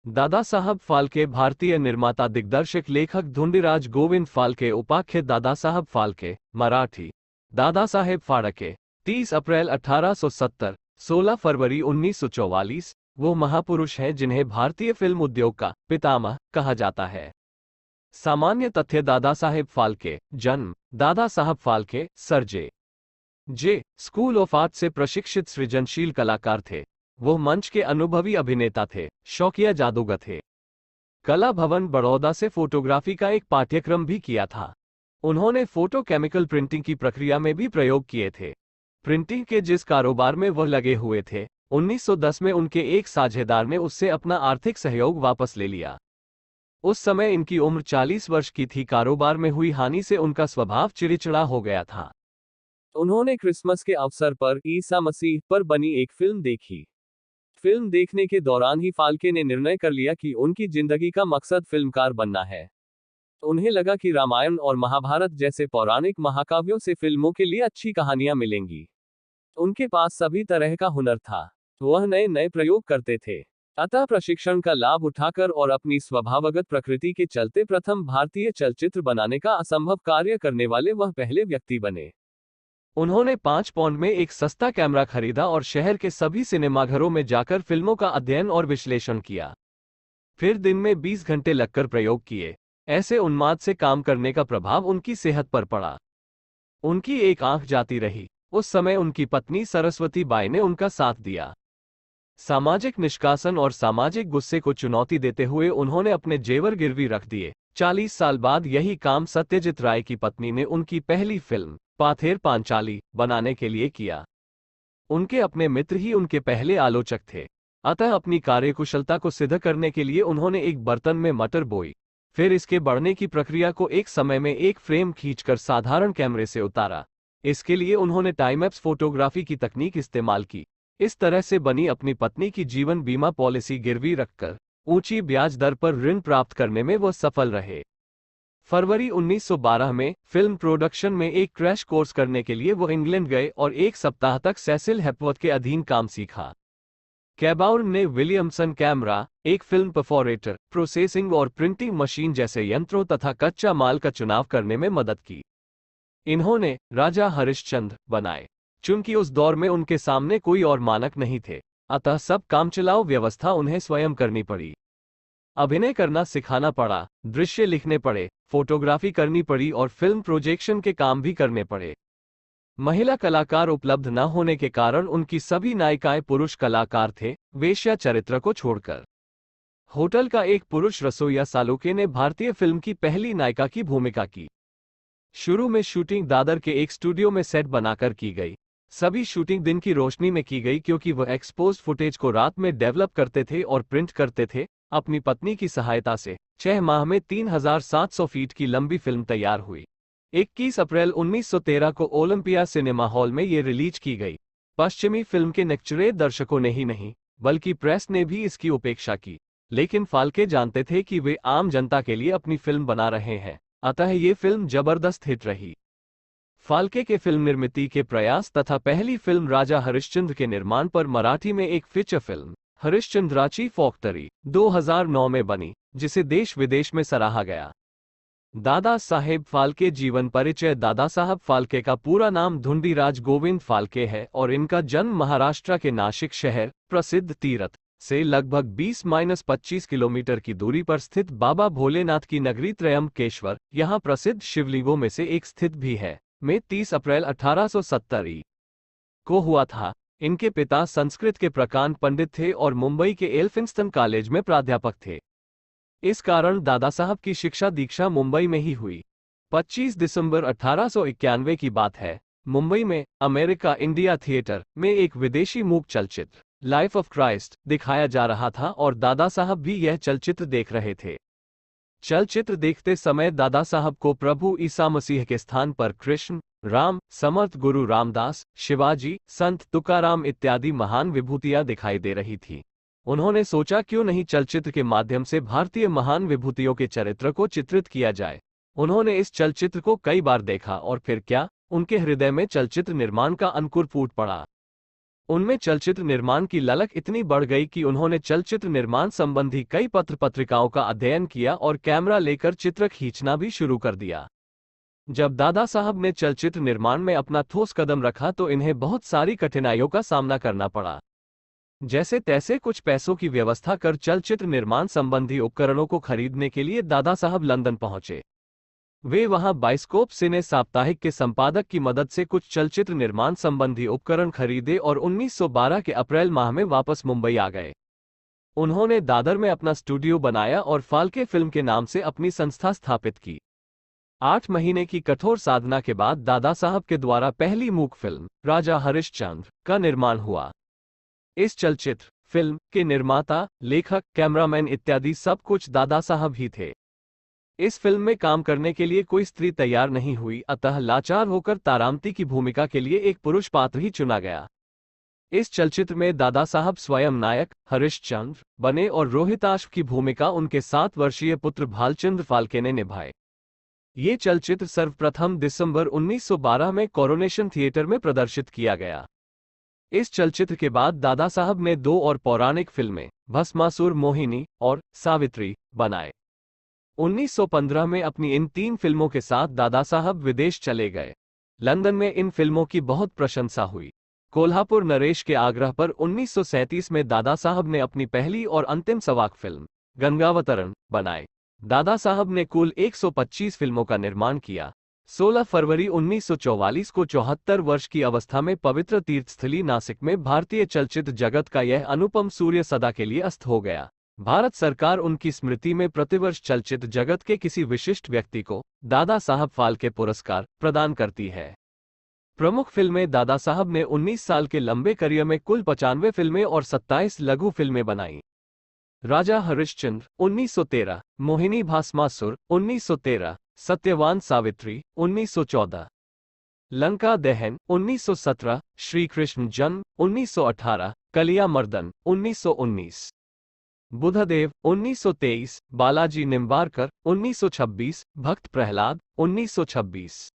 दादा साहब फाल्के भारतीय निर्माता दिग्दर्शक लेखक धुंडीराज गोविंद फाल्के उपाख्य दादा साहब फाल्के मराठी दादा साहेब फाळके 30 अप्रैल 1870 16 फरवरी 1944 वो महापुरुष हैं जिन्हें भारतीय फिल्म उद्योग का पितामह कहा जाता है। सामान्य तथ्य दादा साहेब फाल्के जन्म Dada Saheb Phalke sir J school of art से प्रशिक्षित सृजनशील कलाकार थे। वो मंच के अनुभवी अभिनेता थे, शौकिया जादूगर थे। कला भवन बड़ौदा से फोटोग्राफी का एक पाठ्यक्रम भी किया था। उन्होंने फोटो केमिकल प्रिंटिंग की प्रक्रिया में भी प्रयोग किए थे। प्रिंटिंग के जिस कारोबार में वह लगे हुए थे, 1910 में उनके एक साझेदार ने उससे अपना आर्थिक सहयोग वापस ले लिया। उस समय इनकी उम्र 40 वर्ष की थी। कारोबार में हुई हानि से उनका स्वभाव चिड़चिड़ा हो गया था। उन्होंने क्रिसमस के अवसर पर ईसा मसीह पर बनी एक फिल्म देखी। फिल्म देखने के दौरान ही फाल्के ने निर्णय कर लिया कि उनकी जिंदगी का मकसद फिल्मकार बनना है। उन्हें लगा कि रामायण और महाभारत जैसे पौराणिक महाकाव्यों से फिल्मों के लिए अच्छी कहानियां मिलेंगी। उनके पास सभी तरह का हुनर था। वह नए नए प्रयोग करते थे। अतः प्रशिक्षण का लाभ उठाकर और अपनी स्वभावगत प्रकृति के चलते प्रथम भारतीय चलचित्र बनाने का असंभव कार्य करने वाले वह पहले व्यक्ति बने। उन्होंने 5 पाउंड में एक सस्ता कैमरा खरीदा और शहर के सभी सिनेमाघरों में जाकर फिल्मों का अध्ययन और विश्लेषण किया। फिर दिन में 20 घंटे लगकर प्रयोग किए। ऐसे उन्माद से काम करने का प्रभाव उनकी सेहत पर पड़ा। उनकी एक आंख जाती रही। उस समय उनकी पत्नी सरस्वती बाई ने उनका साथ दिया। सामाजिक निष्कासन और सामाजिक गुस्से को चुनौती देते हुए उन्होंने अपने जेवर गिरवी रख दिए। 40 साल बाद यही काम सत्यजीत राय की पत्नी ने उनकी पहली फिल्म पाथेर पांचाली बनाने के लिए किया। उनके अपने मित्र ही उनके पहले आलोचक थे। अतः अपनी कार्यकुशलता को सिद्ध करने के लिए उन्होंने एक बर्तन में मटर बोई। फिर इसके बढ़ने की प्रक्रिया को एक समय में एक फ्रेम खींचकर साधारण कैमरे से उतारा। इसके लिए उन्होंने टाइमलैप्स फोटोग्राफी की तकनीक इस्तेमाल की। इस तरह से बनी अपनी पत्नी की जीवन बीमा पॉलिसी गिरवी रखकर ऊंची ब्याज दर पर ऋण प्राप्त करने में वह सफल रहे। फरवरी 1912 में फिल्म प्रोडक्शन में एक क्रैश कोर्स करने के लिए वो इंग्लैंड गए और एक सप्ताह तक सेसिल हेपवर्थ के अधीन काम सीखा। कैबाउर ने विलियमसन कैमरा, एक फिल्म परफोरेटर, प्रोसेसिंग और प्रिंटिंग मशीन जैसे यंत्रों तथा कच्चा माल का चुनाव करने में मदद की। इन्होंने राजा हरिश्चंद्र बनाए। चूंकि उस दौर में उनके सामने कोई और मानक नहीं थे, अतः सब कामचलाऊ व्यवस्था उन्हें स्वयं करनी पड़ी। अभिनय करना सिखाना पड़ा, दृश्य लिखने पड़े, फोटोग्राफी करनी पड़ी और फिल्म प्रोजेक्शन के काम भी करने पड़े। महिला कलाकार उपलब्ध न होने के कारण उनकी सभी नायिकाएं पुरुष कलाकार थे, वेश्या चरित्र को छोड़कर। होटल का एक पुरुष रसोइया सालुके ने भारतीय फिल्म की पहली नायिका की भूमिका की। शुरू में शूटिंग दादर के एक स्टूडियो में सेट बनाकर की गई। सभी शूटिंग दिन की रोशनी में की गई क्योंकि वह एक्सपोज्ड फुटेज को रात में डेवलप करते थे और प्रिंट करते थे। अपनी पत्नी की सहायता से 6 माह में 3700 फीट की लंबी फिल्म तैयार हुई। 21 अप्रैल 1913 को ओलंपिया सिनेमा हॉल में ये रिलीज की गई। पश्चिमी फिल्म के नेक्चुरे दर्शकों ने ही नहीं, बल्कि प्रेस ने भी इसकी उपेक्षा की। लेकिन फाल्के जानते थे कि वे आम जनता के लिए अपनी फिल्म बना रहे हैं, अतः ये फिल्म जबरदस्त हिट रही। फाल्के के फिल्म निर्मिती के प्रयास तथा पहली फिल्म राजा हरिश्चंद्र के निर्माण पर मराठी में एक फीचर फिल्म हरिश्चंद्राची फौकतरी 2009 में बनी, जिसे देश विदेश में सराहा गया। दादा साहेब फाल्के जीवन परिचय। दादा साहब फाल्के का पूरा नाम धुंडीराज गोविंद फाल्के है और इनका जन्म महाराष्ट्र के नाशिक शहर, प्रसिद्ध तीर्थ से लगभग 20-25 किलोमीटर की दूरी पर स्थित बाबा भोलेनाथ की नगरी त्रयंबकेश्वर, यहाँ प्रसिद्ध शिवलिंगों में से एक स्थित भी है, में 30 अप्रैल 1870 को हुआ था। इनके पिता संस्कृत के प्रकांड पंडित थे और मुंबई के एल्फिंस्टन कॉलेज में प्राध्यापक थे। इस कारण दादा साहब की शिक्षा दीक्षा मुंबई में ही हुई। 25 दिसंबर 1891 की बात है। मुंबई में अमेरिका इंडिया थिएटर में एक विदेशी मूक चलचित्र लाइफ ऑफ क्राइस्ट दिखाया जा रहा था और दादा साहब भी यह चलचित्र देख रहे थे। चलचित्र देखते समय दादा साहब को प्रभु ईसा मसीह के स्थान पर कृष्ण, राम, समर्थ गुरु रामदास, शिवाजी, संत तुकाराम इत्यादि महान विभूतियां दिखाई दे रही थी। उन्होंने सोचा क्यों नहीं चलचित्र के माध्यम से भारतीय महान विभूतियों के चरित्र को चित्रित किया जाए। उन्होंने इस चलचित्र को कई बार देखा और फिर क्या, उनके हृदय में चलचित्र निर्माण का अंकुर फूट पड़ा। उनमें चलचित्र निर्माण की ललक इतनी बढ़ गई कि उन्होंने चलचित्र निर्माण संबंधी कई पत्र पत्रिकाओं का अध्ययन किया और कैमरा लेकर चित्र खींचना भी शुरू कर दिया। जब दादा साहब ने चलचित्र निर्माण में अपना ठोस कदम रखा तो इन्हें बहुत सारी कठिनाइयों का सामना करना पड़ा। जैसे तैसे कुछ पैसों की व्यवस्था कर चलचित्र निर्माण संबंधी उपकरणों को खरीदने के लिए दादा साहब लंदन पहुंचे। वे वहां बाइस्कोप सिने साप्ताहिक के संपादक की मदद से कुछ चलचित्र निर्माण संबंधी उपकरण खरीदे और 1912 के अप्रैल माह में वापस मुंबई आ गए। उन्होंने दादर में अपना स्टूडियो बनाया और फाल्के फिल्म के नाम से अपनी संस्था स्थापित की। 8 महीने की कठोर साधना के बाद दादा साहब के द्वारा पहली मूक फिल्म राजा हरिश्चंद्र का निर्माण हुआ। इस चलचित्र फिल्म के निर्माता, लेखक, कैमरामैन इत्यादि सब कुछ दादा साहब ही थे। इस फिल्म में काम करने के लिए कोई स्त्री तैयार नहीं हुई, अतः लाचार होकर तारामती की भूमिका के लिए एक पुरुष पात्र ही चुना गया। इस चलचित्र में दादा साहब स्वयं नायक हरिश्चंद्र बने और रोहिताश्व की भूमिका उनके 7 वर्षीय पुत्र भालचंद्र फाल्के ने निभाए। ये चलचित्र सर्वप्रथम दिसंबर 1912 में कोरोनेशन थिएटर में प्रदर्शित किया गया। इस चलचित्र के बाद दादा साहब ने 2 और पौराणिक फिल्में भस्मासुर मोहिनी और सावित्री बनाए। 1915 में अपनी इन 3 फिल्मों के साथ दादा साहब विदेश चले गए। लंदन में इन फिल्मों की बहुत प्रशंसा हुई। कोल्हापुर नरेश के आग्रह पर 1937 में दादा साहब ने अपनी पहली और अंतिम सवाक फिल्म गंगावतरण बनाए। दादा साहब ने कुल 125 फिल्मों का निर्माण किया। 16 फरवरी 1944 को 74 वर्ष की अवस्था में पवित्र तीर्थस्थली नासिक में भारतीय चलचित्र जगत का यह अनुपम सूर्य सदा के लिए अस्त हो गया। भारत सरकार उनकी स्मृति में प्रतिवर्ष चलचित्र जगत के किसी विशिष्ट व्यक्ति को दादा साहब फाल्के पुरस्कार प्रदान करती है। प्रमुख फिल्में दादा साहब ने 19 साल के लंबे करियर में कुल 95 फिल्में और 27 लघु फिल्में बनाईं। राजा हरिश्चंद्र 1913, मोहिनी भास्मासुर 1913, सत्यवान सावित्री 1914, लंका दहन 1917, श्री कृष्ण जन्म 1918, कलिया मर्दन 1919, बुधदेव 1923, बालाजी निम्बारकर 1926, भक्त प्रहलाद 1926,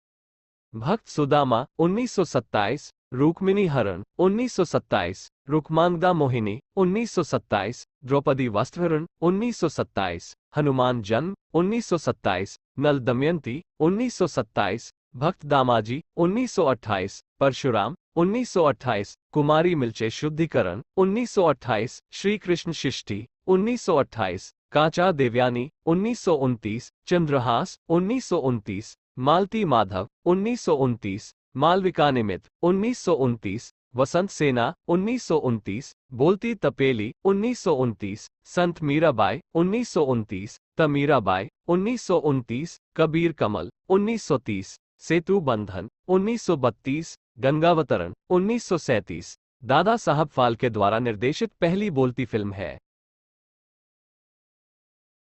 भक्त सुदामा 1927, रुक्मिणी हरण 1927, रुक्मांगदा मोहिनी 1927, द्रौपदी वस्त्रहरण 1927, हनुमान जन्म 1927, नल दमयंती 1927, भक्त दामाजी 1928, परशुराम 1928, कुमारी मिल्चे शुद्धिकरण 1928, श्री कृष्ण शिष्टि 1928, काचा देवयानी 1929, चंद्रहास 1929, मालती माधव 1929, मालविका निमित 1929, वसंत सेना 1929, बोलती तपेली 1929, संत मीराबाई 1929, तमीराबाई 1929, कबीर कमल 1930, सेतु बंधन 1932, गंगावतरण 1937 दादा साहब फाल्के द्वारा निर्देशित पहली बोलती फिल्म है।